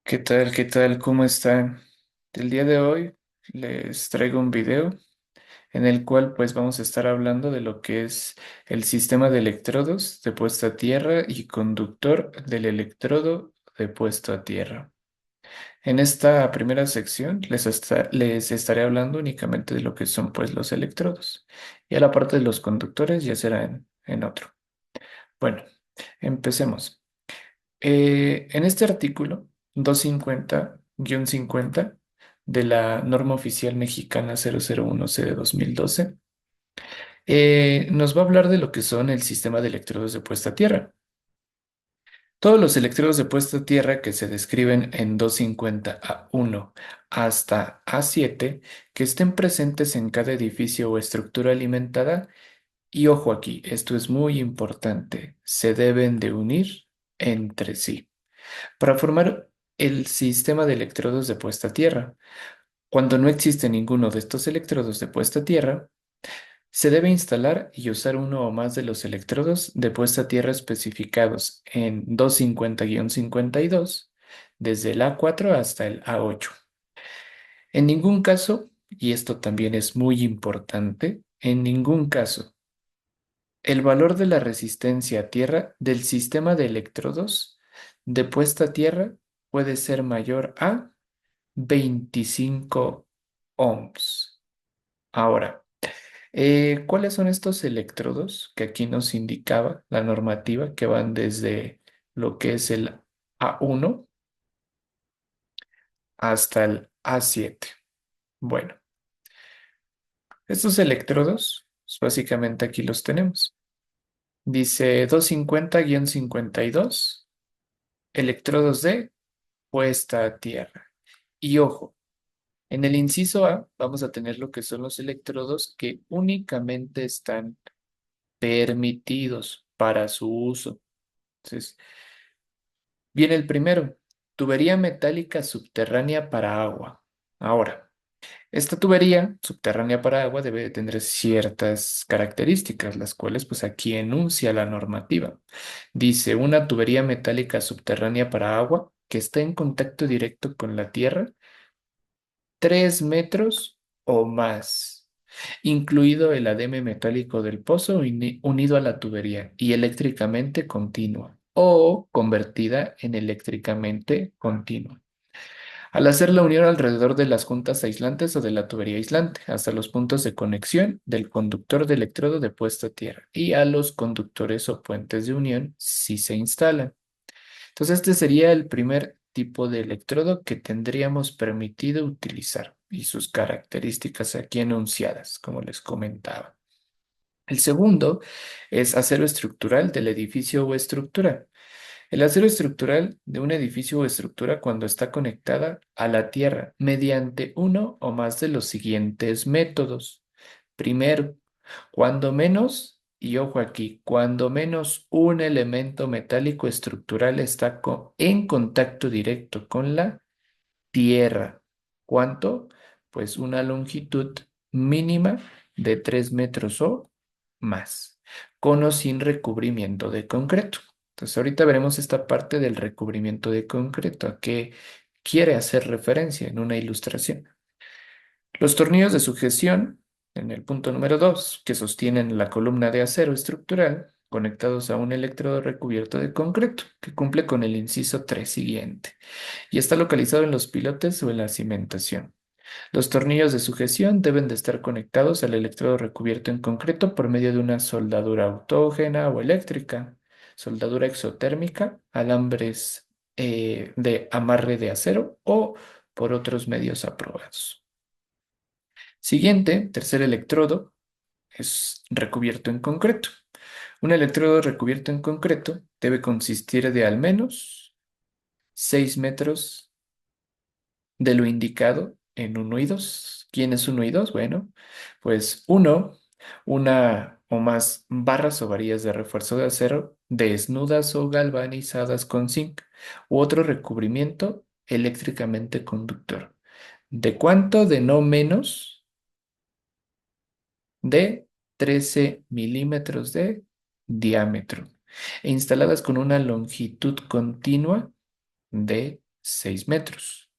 ¿Qué tal? ¿Qué tal? ¿Cómo están? El día de hoy les traigo un video en el cual pues vamos a estar hablando de lo que es el sistema de electrodos de puesta a tierra y conductor del electrodo de puesto a tierra. En esta primera sección les estaré hablando únicamente de lo que son pues los electrodos, y a la parte de los conductores ya será en otro. Bueno, empecemos. En este artículo 250-50 de la norma oficial mexicana 001C de 2012, nos va a hablar de lo que son el sistema de electrodos de puesta a tierra. Todos los electrodos de puesta a tierra que se describen en 250A1 hasta A7 que estén presentes en cada edificio o estructura alimentada, y ojo aquí, esto es muy importante, se deben de unir entre sí para formar el sistema de electrodos de puesta a tierra. Cuando no existe ninguno de estos electrodos de puesta a tierra, se debe instalar y usar uno o más de los electrodos de puesta a tierra especificados en 250-52, desde el A4 hasta el A8. En ningún caso, y esto también es muy importante, en ningún caso, el valor de la resistencia a tierra del sistema de electrodos de puesta a tierra puede ser mayor a 25 ohms. Ahora, ¿cuáles son estos electrodos que aquí nos indicaba la normativa que van desde lo que es el A1 hasta el A7? Bueno, estos electrodos, pues, básicamente aquí los tenemos. Dice 250-52, electrodos de puesta a tierra. Y ojo, en el inciso A vamos a tener lo que son los electrodos que únicamente están permitidos para su uso. Entonces, viene el primero, tubería metálica subterránea para agua. Ahora, esta tubería subterránea para agua debe de tener ciertas características, las cuales pues aquí enuncia la normativa. Dice, una tubería metálica subterránea para agua que está en contacto directo con la tierra 3 metros o más, incluido el ademe metálico del pozo unido a la tubería y eléctricamente continua o convertida en eléctricamente continua. Al hacer la unión alrededor de las juntas aislantes o de la tubería aislante, hasta los puntos de conexión del conductor de electrodo de puesta a tierra y a los conductores o puentes de unión si se instalan. Entonces, este sería el primer tipo de electrodo que tendríamos permitido utilizar y sus características aquí enunciadas, como les comentaba. El segundo es acero estructural del edificio o estructura. El acero estructural de un edificio o estructura cuando está conectada a la tierra mediante uno o más de los siguientes métodos. Primero, cuando menos, y ojo aquí, cuando menos un elemento metálico estructural está en contacto directo con la tierra. ¿Cuánto? Pues una longitud mínima de 3 metros o más, con o sin recubrimiento de concreto. Entonces, ahorita veremos esta parte del recubrimiento de concreto, a qué quiere hacer referencia en una ilustración. Los tornillos de sujeción, en el punto número 2, que sostienen la columna de acero estructural, conectados a un electrodo recubierto de concreto, que cumple con el inciso 3 siguiente, y está localizado en los pilotes o en la cimentación. Los tornillos de sujeción deben de estar conectados al electrodo recubierto en concreto por medio de una soldadura autógena o eléctrica, soldadura exotérmica, alambres de amarre de acero o por otros medios aprobados. Siguiente, tercer electrodo, es recubierto en concreto. Un electrodo recubierto en concreto debe consistir de al menos 6 metros de lo indicado en 1 y 2. ¿Quién es 1 y 2? Bueno, pues uno, una o más barras o varillas de refuerzo de acero desnudas o galvanizadas con zinc u otro recubrimiento eléctricamente conductor. ¿De cuánto? De no menos de 13 milímetros de diámetro e instaladas con una longitud continua de 6 metros,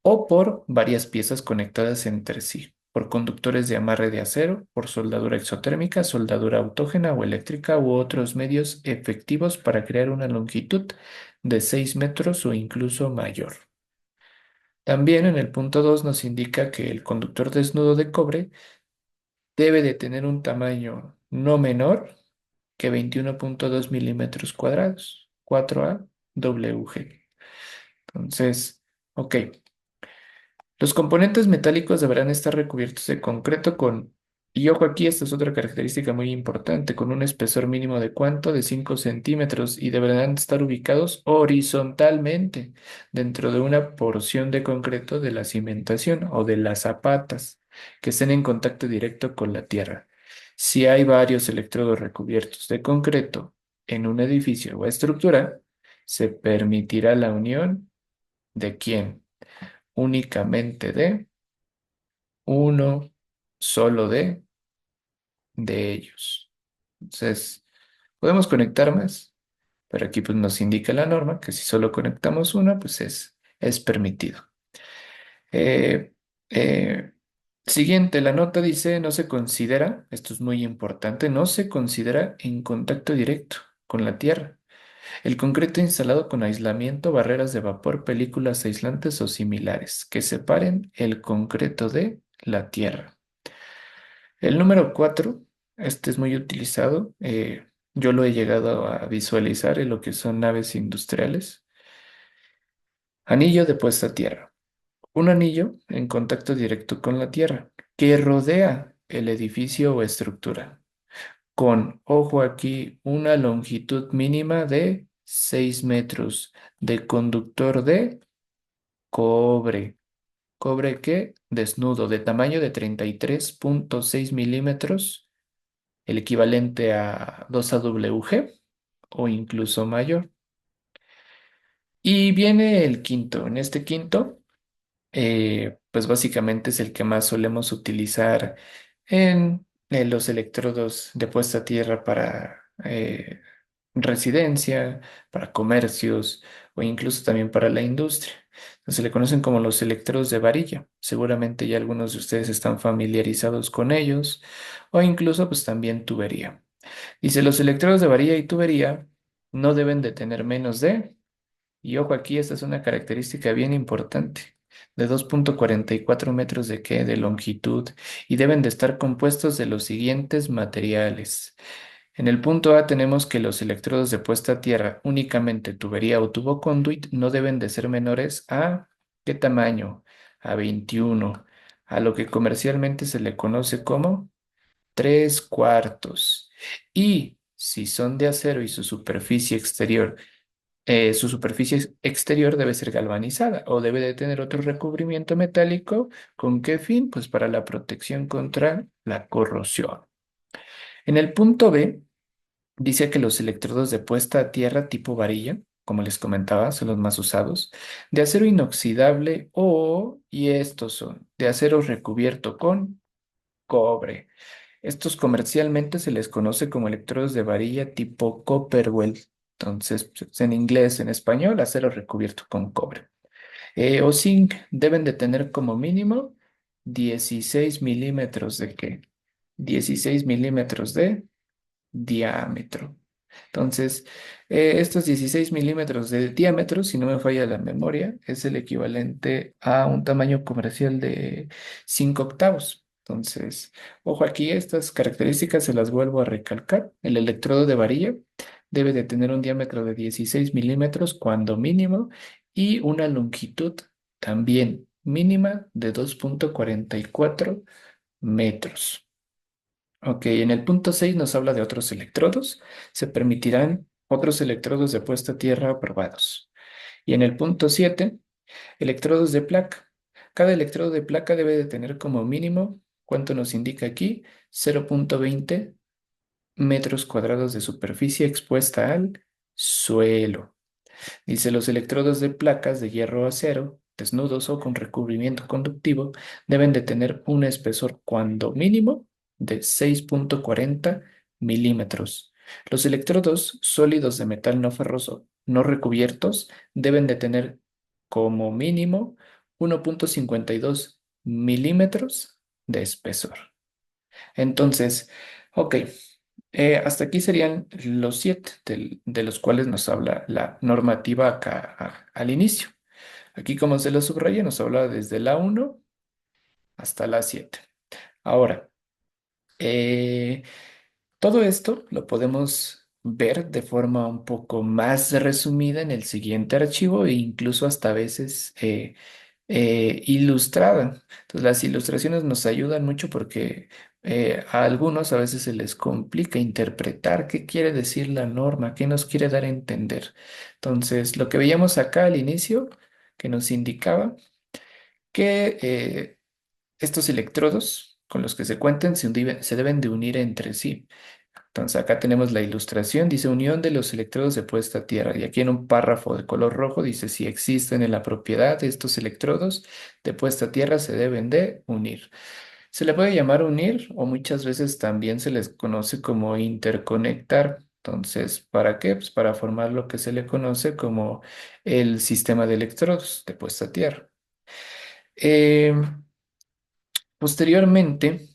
o por varias piezas conectadas entre sí, por conductores de amarre de acero, por soldadura exotérmica, soldadura autógena o eléctrica u otros medios efectivos para crear una longitud de 6 metros o incluso mayor. También en el punto 2 nos indica que el conductor desnudo de cobre debe de tener un tamaño no menor que 21,2 milímetros cuadrados, 4A WG. Entonces, ok. Los componentes metálicos deberán estar recubiertos de concreto y ojo aquí, esta es otra característica muy importante, con un espesor mínimo de ¿cuánto? De 5 centímetros y deberán estar ubicados horizontalmente dentro de una porción de concreto de la cimentación o de las zapatas que estén en contacto directo con la tierra. Si hay varios electrodos recubiertos de concreto en un edificio o estructura, se permitirá la unión de quién únicamente uno solo de ellos. Entonces, podemos conectar más, pero aquí pues nos indica la norma que si solo conectamos una, pues es permitido. Eh, eh, Siguiente, la nota dice, no se considera, esto es muy importante, no se considera en contacto directo con la tierra. El concreto instalado con aislamiento, barreras de vapor, películas aislantes o similares que separen el concreto de la tierra. El número 4, este es muy utilizado. Yo lo he llegado a visualizar en lo que son naves industriales. Anillo de puesta a tierra. Un anillo en contacto directo con la tierra que rodea el edificio o estructura, con, ojo aquí, una longitud mínima de 6 metros de conductor de cobre. ¿Cobre qué? Desnudo, de tamaño de 33,6 milímetros, el equivalente a 2 AWG o incluso mayor. Y viene el quinto. En este quinto, pues básicamente es el que más solemos utilizar en los electrodos de puesta a tierra para residencia, para comercios o incluso también para la industria. Se le conocen como los electrodos de varilla. Seguramente ya algunos de ustedes están familiarizados con ellos o incluso pues también tubería. Dice, los electrodos de varilla y tubería no deben de tener menos y ojo aquí, esta es una característica bien importante, de 2,44 metros de qué, de longitud, y deben de estar compuestos de los siguientes materiales. En el punto A tenemos que los electrodos de puesta a tierra, únicamente tubería o tubo conduit, no deben de ser menores a ¿qué tamaño? A 21, a lo que comercialmente se le conoce como 3 cuartos. Y si son de acero y su superficie exterior debe ser galvanizada o debe de tener otro recubrimiento metálico. ¿Con qué fin? Pues para la protección contra la corrosión. En el punto B, dice que los electrodos de puesta a tierra tipo varilla, como les comentaba, son los más usados, de acero inoxidable y estos son, de acero recubierto con cobre. Estos comercialmente se les conoce como electrodos de varilla tipo Copperwell. Entonces, pues, en inglés, en español, acero recubierto con cobre. O zinc deben de tener como mínimo 16 milímetros de qué? 16 milímetros de diámetro. Entonces, estos 16 milímetros de diámetro, si no me falla la memoria, es el equivalente a un tamaño comercial de 5 octavos. Entonces, ojo aquí, estas características se las vuelvo a recalcar. El electrodo de varilla debe de tener un diámetro de 16 milímetros cuando mínimo y una longitud también mínima de 2,44 metros. Ok, en el punto 6 nos habla de otros electrodos. Se permitirán otros electrodos de puesta a tierra aprobados. Y en el punto 7, electrodos de placa. Cada electrodo de placa debe de tener como mínimo, ¿cuánto nos indica aquí? 0,20 metros cuadrados de superficie expuesta al suelo. Dice, los electrodos de placas de hierro o acero, desnudos o con recubrimiento conductivo, deben de tener un espesor cuando mínimo de 6,40 milímetros. Los electrodos sólidos de metal no ferroso no recubiertos deben de tener como mínimo 1,52 milímetros de espesor. Entonces, ok, hasta aquí serían los siete de los cuales nos habla la normativa acá al inicio. Aquí, como se lo subraya, nos habla desde la uno hasta la 7. Ahora, eh, todo esto lo podemos ver de forma un poco más resumida en el siguiente archivo e incluso hasta a veces ilustrada. Entonces, las ilustraciones nos ayudan mucho porque a algunos a veces se les complica interpretar qué quiere decir la norma, qué nos quiere dar a entender. Entonces, lo que veíamos acá al inicio, que nos indicaba que estos electrodos con los que se cuenten se deben de unir entre sí. Entonces acá tenemos la ilustración, dice unión de los electrodos de puesta a tierra. Y aquí en un párrafo de color rojo dice si existen en la propiedad de estos electrodos de puesta a tierra se deben de unir. Se le puede llamar unir o muchas veces también se les conoce como interconectar. Entonces, ¿para qué? Pues para formar lo que se le conoce como el sistema de electrodos de puesta a tierra. Eh, Posteriormente,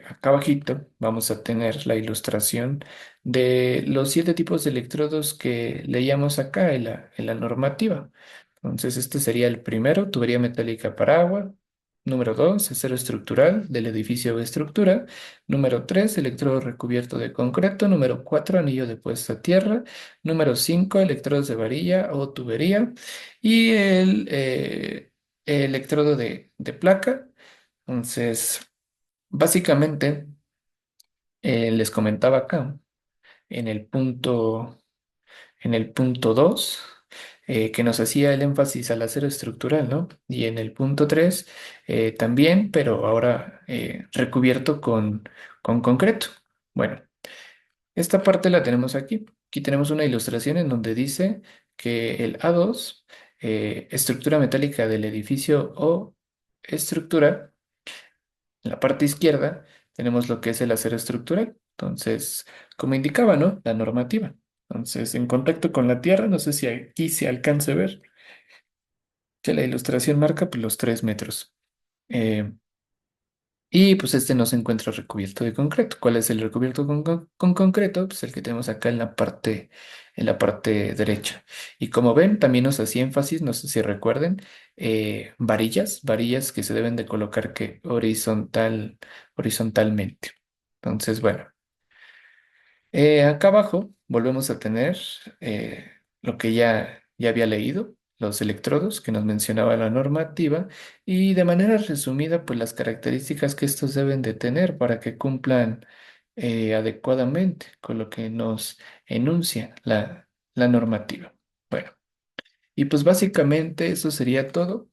acá abajito, vamos a tener la ilustración de los siete tipos de electrodos que leíamos acá en la normativa. Entonces, este sería el primero, tubería metálica para agua. Número 2, acero estructural del edificio o estructura. Número 3, electrodo recubierto de concreto. Número 4, anillo de puesta a tierra. Número 5, electrodos de varilla o tubería. Y el electrodo de placa. Entonces, básicamente, les comentaba acá en el punto 2 que nos hacía el énfasis al acero estructural, ¿no? Y en el punto 3 también, pero ahora recubierto con concreto. Bueno, esta parte la tenemos aquí. Aquí tenemos una ilustración en donde dice que el A2, estructura metálica del edificio o estructura, en la parte izquierda tenemos lo que es el acero estructural. Entonces, como indicaba, ¿no? La normativa. Entonces, en contacto con la tierra, no sé si aquí se alcance a ver que la ilustración marca pues, los 3 metros. Eh, y pues este no se encuentra recubierto de concreto. ¿Cuál es el recubierto con concreto? Pues el que tenemos acá en la parte derecha. Y como ven, también nos hacía énfasis, no sé si recuerden, varillas que se deben de colocar que horizontalmente. Entonces, bueno. Acá abajo volvemos a tener lo que ya había leído, los electrodos que nos mencionaba la normativa y de manera resumida, pues las características que estos deben de tener para que cumplan adecuadamente con lo que nos enuncia la normativa. Bueno, y pues básicamente eso sería todo.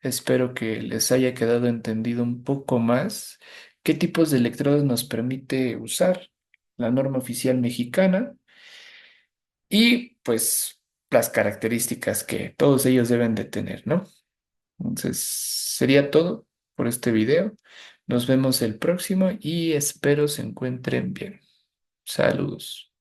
Espero que les haya quedado entendido un poco más qué tipos de electrodos nos permite usar la norma oficial mexicana y pues las características que todos ellos deben de tener, ¿no? Entonces, sería todo por este video. Nos vemos el próximo y espero se encuentren bien. Saludos.